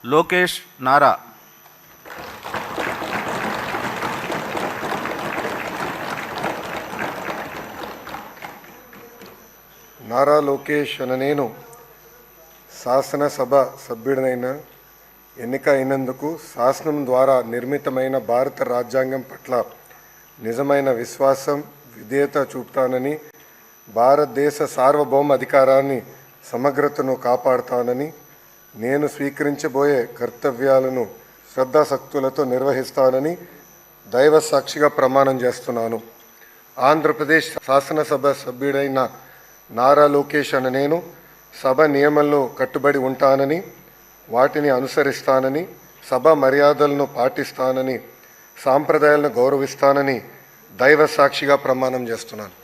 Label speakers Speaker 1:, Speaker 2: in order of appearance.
Speaker 1: లోకేష్ నారా.
Speaker 2: నారా లోకేష్ అనే నేను శాసనసభ సభ్యుడినైన ఎన్నిక అయినందుకు శాసనం ద్వారా నిర్మితమైన భారత రాజ్యాంగం పట్ల నిజమైన విశ్వాసం విధేయత చూపుతానని, భారతదేశ సార్వభౌమ అధికారాన్ని సమగ్రతను కాపాడుతానని, నేను స్వీకరించబోయే కర్తవ్యాలను శ్రద్ధాశక్తులతో నిర్వహిస్తానని దైవ సాక్షిగా ప్రమాణం చేస్తున్నాను. ఆంధ్రప్రదేశ్ శాసనసభ సభ్యుడైన నారా లోకేష్ అనే నేను సభ నియమాల్లో కట్టుబడి ఉంటానని, వాటిని అనుసరిస్తానని, సభ మర్యాదలను పాటిస్తానని, సాంప్రదాయాలను గౌరవిస్తానని దైవ సాక్షిగా ప్రమాణం చేస్తున్నాను.